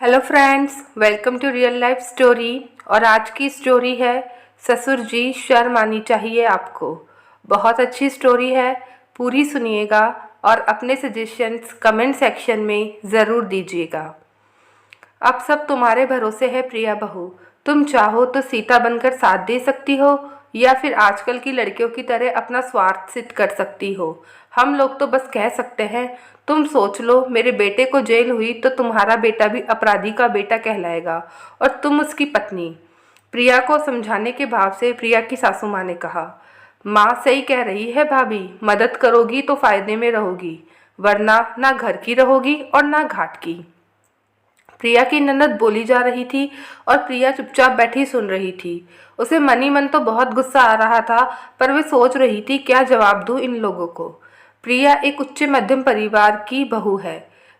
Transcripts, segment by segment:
Hello friends, welcome to real life story. और आज की स्टोरी है ससुर जी शर्म आनी चाहिए आपको। बहुत अच्छी स्टोरी है, पूरी सुनिएगा और अपने सजेशंस कमेंट सेक्शन में ज़रूर दीजिएगा। अब सब तुम्हारे भरोसे है प्रिया बहू। तुम चाहो तो सीता बनकर साथ दे सकती हो या फिर आजकल की लड़कियों की तरह अपना स्वार्थ सिद्ध कर सकती हो। हम लोग तो बस कह सकते हैं। तुम सोच लो, मेरे बेटे को जेल हुई तो तुम्हारा बेटा भी अपराधी का बेटा कहलाएगा और तुम उसकी पत्नी। प्रिया को समझाने के भाव से प्रिया की सासू माँ ने कहा, माँ सही कह रही है भाभी, मदद करोगी तो फायदे में रहोगी, वरना ना घर की रहोगी और ना घाट की। प्रिया की ननद बोली जा रही थी और प्रिया चुपचाप बैठी सुन रही थी। उसे मनी मन तो बहुत गुस्सा आ रहा था, पर वे सोच रही थी क्या जवाब दूं इन लोगों को। प्रिया एक उच्च मध्यम परिवार की बहू है।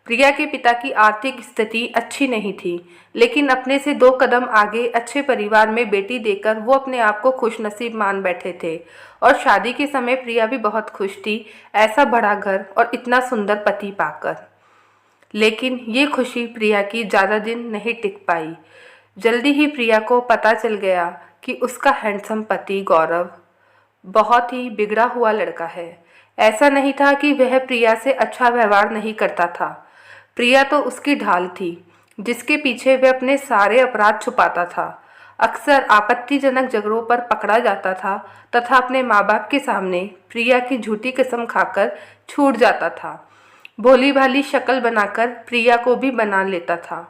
प्रिया के पिता की आर्थिक स्थिति अच्छी नहीं थी, लेकिन अपने से 2 कदम आगे अच्छे परिवार में बेटी देकर वो अपने आप को खुशनसीब मान बैठे थे। और शादी के समय प्रिया भी बहुत खुश थी, ऐसा बड़ा घर और इतना सुंदर पति पाकर। लेकिन ये खुशी प्रिया की ज़्यादा दिन नहीं टिक पाई। जल्दी ही प्रिया को पता चल गया कि उसका हैंडसम पति गौरव बहुत ही बिगड़ा हुआ लड़का है। ऐसा नहीं था कि वह प्रिया से अच्छा व्यवहार नहीं करता था। प्रिया तो उसकी ढाल थी, जिसके पीछे वह अपने सारे अपराध छुपाता था। अक्सर आपत्तिजनक झगड़ों पर पकड़ा जाता था तथा अपने माँ बाप के सामने प्रिया की झूठी कसम खाकर छूट जाता था। भोली भाली शक्ल बनाकर प्रिया को भी बना लेता था।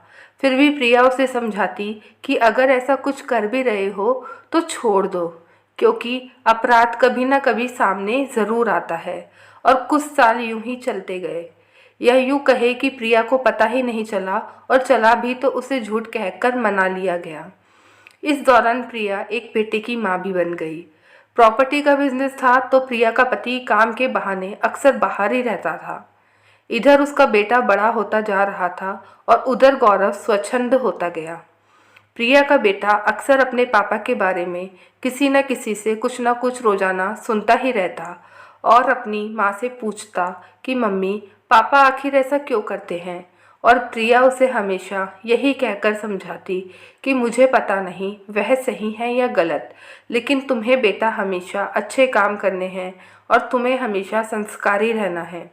फिर भी प्रिया उसे समझाती कि अगर ऐसा कुछ कर भी रहे हो तो छोड़ दो, क्योंकि अपराध कभी ना कभी सामने ज़रूर आता है। और कुछ साल यूं ही चलते गए। यह यूं कहे कि प्रिया को पता ही नहीं चला, और चला भी तो उसे झूठ कहकर मना लिया गया। इस दौरान प्रिया एक बेटे की माँ भी बन गई। प्रॉपर्टी का बिजनेस था तो प्रिया का पति काम के बहाने अक्सर बाहर ही रहता था। इधर उसका बेटा बड़ा होता जा रहा था और उधर गौरव स्वच्छंद होता गया। प्रिया का बेटा अक्सर अपने पापा के बारे में किसी न किसी से कुछ न कुछ रोजाना सुनता ही रहता और अपनी माँ से पूछता कि मम्मी, पापा आखिर ऐसा क्यों करते हैं। और प्रिया उसे हमेशा यही कहकर समझाती कि मुझे पता नहीं वह सही है या गलत, लेकिन तुम्हें बेटा हमेशा अच्छे काम करने हैं और तुम्हें हमेशा संस्कारी रहना है।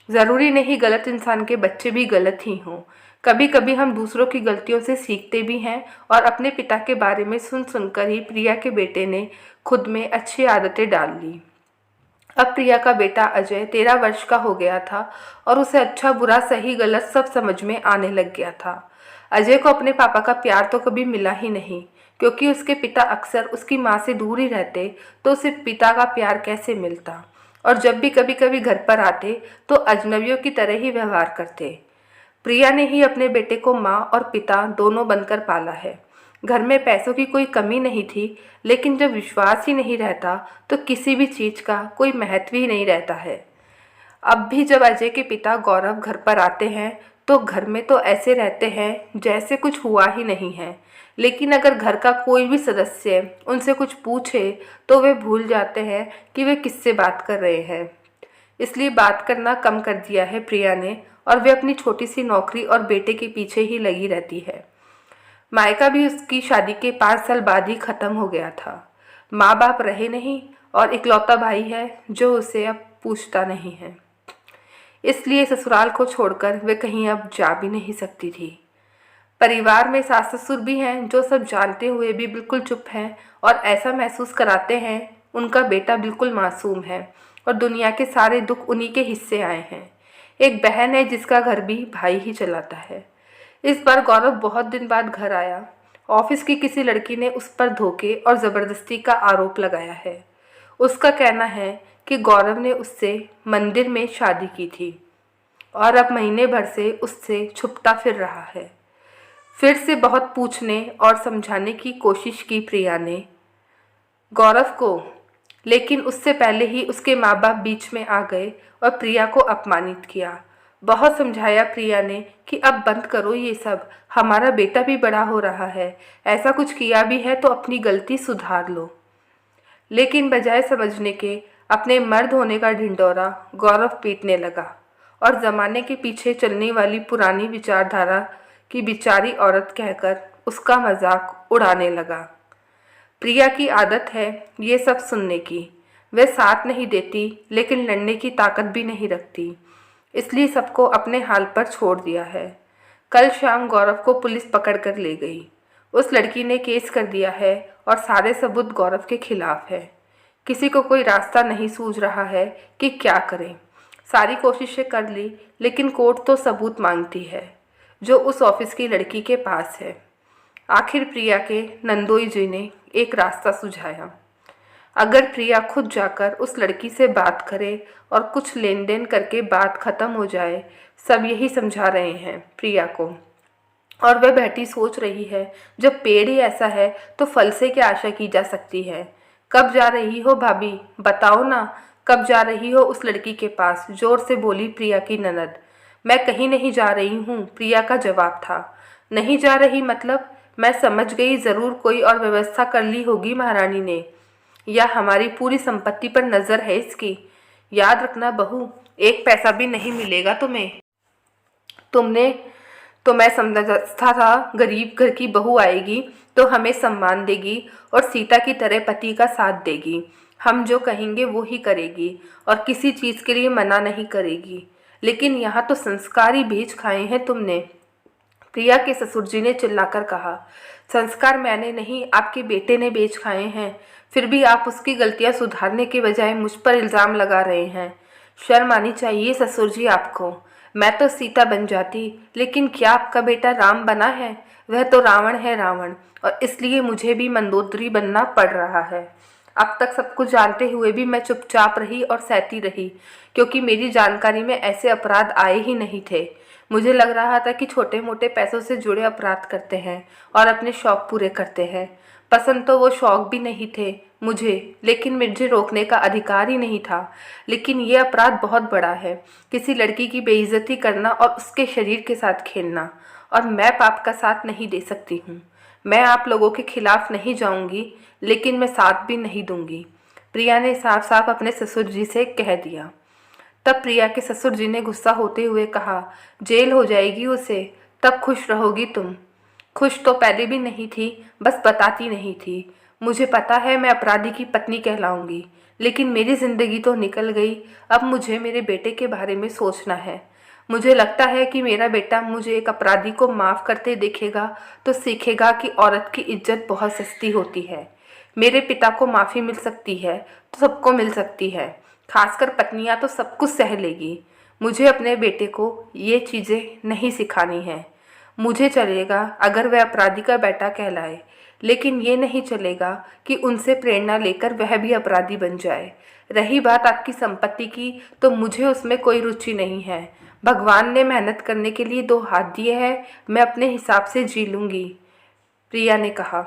ज़रूरी नहीं गलत इंसान के बच्चे भी गलत ही हों। कभी कभी हम दूसरों की गलतियों से सीखते भी हैं, और अपने पिता के बारे में सुन सुनकर ही प्रिया के बेटे ने खुद में अच्छी आदतें डाल ली। अब प्रिया का बेटा अजय 13 वर्ष का हो गया था और उसे अच्छा बुरा सही गलत सब समझ में आने लग गया था। अजय को अपने पापा का प्यार तो कभी मिला ही नहीं, क्योंकि उसके पिता अक्सर उसकी माँ से दूर ही रहते, तो उसे पिता का प्यार कैसे मिलता। और जब भी कभी कभी घर पर आते तो अजनबियों की तरह ही व्यवहार करते। प्रिया ने ही अपने बेटे को माँ और पिता दोनों बनकर पाला है। घर में पैसों की कोई कमी नहीं थी, लेकिन जब विश्वास ही नहीं रहता तो किसी भी चीज़ का कोई महत्व ही नहीं रहता है। अब भी जब अजय के पिता गौरव घर पर आते हैं तो घर में तो ऐसे रहते हैं जैसे कुछ हुआ ही नहीं है, लेकिन अगर घर का कोई भी सदस्य उनसे कुछ पूछे तो वे भूल जाते हैं कि वे किससे बात कर रहे हैं। इसलिए बात करना कम कर दिया है प्रिया ने, और वे अपनी छोटी सी नौकरी और बेटे के पीछे ही लगी रहती है। मायका भी उसकी शादी के 5 साल बाद ही ख़त्म हो गया था। माँ बाप रहे नहीं और इकलौता भाई है जो उसे अब पूछता नहीं है, इसलिए ससुराल को छोड़कर वे कहीं अब जा भी नहीं सकती थी। परिवार में सास ससुर भी हैं जो सब जानते हुए भी बिल्कुल चुप हैं और ऐसा महसूस कराते हैं उनका बेटा बिल्कुल मासूम है और दुनिया के सारे दुख उन्हीं के हिस्से आए हैं। एक बहन है जिसका घर भी भाई ही चलाता है। इस बार गौरव बहुत दिन बाद घर आया। ऑफिस की किसी लड़की ने उस पर धोखे और ज़बरदस्ती का आरोप लगाया है। उसका कहना है कि गौरव ने उससे मंदिर में शादी की थी और अब महीने भर से उससे छुपता फिर रहा है। फिर से बहुत पूछने और समझाने की कोशिश की प्रिया ने गौरव को, लेकिन उससे पहले ही उसके माँ बाप बीच में आ गए और प्रिया को अपमानित किया। बहुत समझाया प्रिया ने कि अब बंद करो ये सब, हमारा बेटा भी बड़ा हो रहा है, ऐसा कुछ किया भी है तो अपनी गलती सुधार लो। लेकिन बजाय समझने के अपने मर्द होने का ढिंढोरा गौरव पीटने लगा और ज़माने के पीछे चलने वाली पुरानी विचारधारा कि बेचारी औरत कहकर उसका मजाक उड़ाने लगा। प्रिया की आदत है ये सब सुनने की। वह साथ नहीं देती लेकिन लड़ने की ताकत भी नहीं रखती, इसलिए सबको अपने हाल पर छोड़ दिया है। कल शाम गौरव को पुलिस पकड़ कर ले गई। उस लड़की ने केस कर दिया है और सारे सबूत गौरव के खिलाफ है। किसी को कोई रास्ता नहीं सूझ रहा है कि क्या करें। सारी कोशिशें कर ली लेकिन कोर्ट तो सबूत मांगती है जो उस ऑफिस की लड़की के पास है। आखिर प्रिया के नंदोई जी ने एक रास्ता सुझाया। अगर प्रिया खुद जाकर उस लड़की से बात करे और कुछ लेन देन करके बात खत्म हो जाए। सब यही समझा रहे हैं प्रिया को, और वह बैठी सोच रही है जब पेड़ ही ऐसा है तो फल से क्या आशा की जा सकती है। कब जा रही हो भाभी, बताओ ना, कब जा रही हो उस लड़की के पास, जोर से बोली प्रिया की ननद। मैं कहीं नहीं जा रही हूँ, प्रिया का जवाब था। नहीं जा रही मतलब? मैं समझ गई, ज़रूर कोई और व्यवस्था कर ली होगी महारानी ने, या हमारी पूरी संपत्ति पर नज़र है इसकी। याद रखना बहू, एक पैसा भी नहीं मिलेगा तुम्हें। तुमने तो मैं समझता था गरीब घर की बहू आएगी तो हमें सम्मान देगी और सीता की तरह पति का साथ देगी। हम जो कहेंगे वो ही करेगी और किसी चीज़ के लिए मना नहीं करेगी। लेकिन यहाँ तो संस्कार ही बेच खाए हैं तुमने, प्रिया के ससुर जी ने चिल्लाकर कहा। संस्कार मैंने नहीं, आपके बेटे ने बेच खाए हैं। फिर भी आप उसकी गलतियां सुधारने के बजाय मुझ पर इल्ज़ाम लगा रहे हैं। शर्म आनी चाहिए ससुर जी आपको। मैं तो सीता बन जाती, लेकिन क्या आपका बेटा राम बना है? वह तो रावण है, रावण, और इसलिए मुझे भी मंदोदरी बनना पड़ रहा है। अब तक सब कुछ जानते हुए भी मैं चुपचाप रही और सहती रही, क्योंकि मेरी जानकारी में ऐसे अपराध आए ही नहीं थे। मुझे लग रहा था कि छोटे मोटे पैसों से जुड़े अपराध करते हैं और अपने शौक पूरे करते हैं। पसंद तो वो शौक भी नहीं थे मुझे, लेकिन मुझे रोकने का अधिकार ही नहीं था। लेकिन ये अपराध बहुत बड़ा है, किसी लड़की की बेइज्जती करना और उसके शरीर के साथ खेलना, और मैं पाप का साथ नहीं दे सकती हूँ। मैं आप लोगों के खिलाफ नहीं जाऊँगी, लेकिन मैं साथ भी नहीं दूंगी, प्रिया ने साफ साफ अपने ससुर जी से कह दिया। तब प्रिया के ससुर जी ने गुस्सा होते हुए कहा, जेल हो जाएगी उसे, तब खुश रहोगी तुम। खुश तो पहले भी नहीं थी, बस बताती नहीं थी। मुझे पता है मैं अपराधी की पत्नी कहलाऊंगी, लेकिन मेरी ज़िंदगी तो निकल गई। अब मुझे मेरे बेटे के बारे में सोचना है। मुझे लगता है कि मेरा बेटा मुझे एक अपराधी को माफ़ करते देखेगा तो सीखेगा कि औरत की इज्जत बहुत सस्ती होती है। मेरे पिता को माफ़ी मिल सकती है तो सबको मिल सकती है, खासकर पत्नियां तो सब कुछ सह लेगी। मुझे अपने बेटे को ये चीज़ें नहीं सिखानी है। मुझे चलेगा अगर वह अपराधी का बेटा कहलाए, लेकिन ये नहीं चलेगा कि उनसे प्रेरणा लेकर वह भी अपराधी बन जाए। रही बात आपकी संपत्ति की, तो मुझे उसमें कोई रुचि नहीं है। भगवान ने मेहनत करने के लिए दो हाथ दिए हैं, मैं अपने हिसाब से जी लूँगी, प्रिया ने कहा।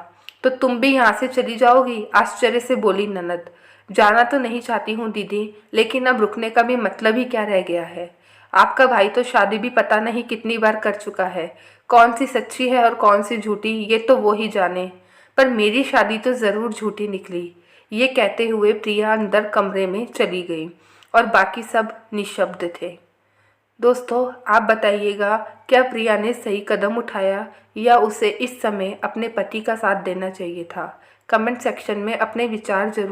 तो तुम भी यहाँ से चली जाओगी? आश्चर्य से बोली ननद। जाना तो नहीं चाहती हूँ दीदी, लेकिन अब रुकने का भी मतलब ही क्या रह गया है। आपका भाई तो शादी भी पता नहीं कितनी बार कर चुका है। कौन सी सच्ची है और कौन सी झूठी ये तो वो ही जाने, पर मेरी शादी तो ज़रूर झूठी निकली। ये कहते हुए प्रिया अंदर कमरे में चली गई और बाकी सब निशब्द थे। दोस्तों, आप बताइएगा, क्या प्रिया ने सही कदम उठाया या उसे इस समय अपने पति का साथ देना चाहिए था? कमेंट सेक्शन में अपने विचार ज़रूर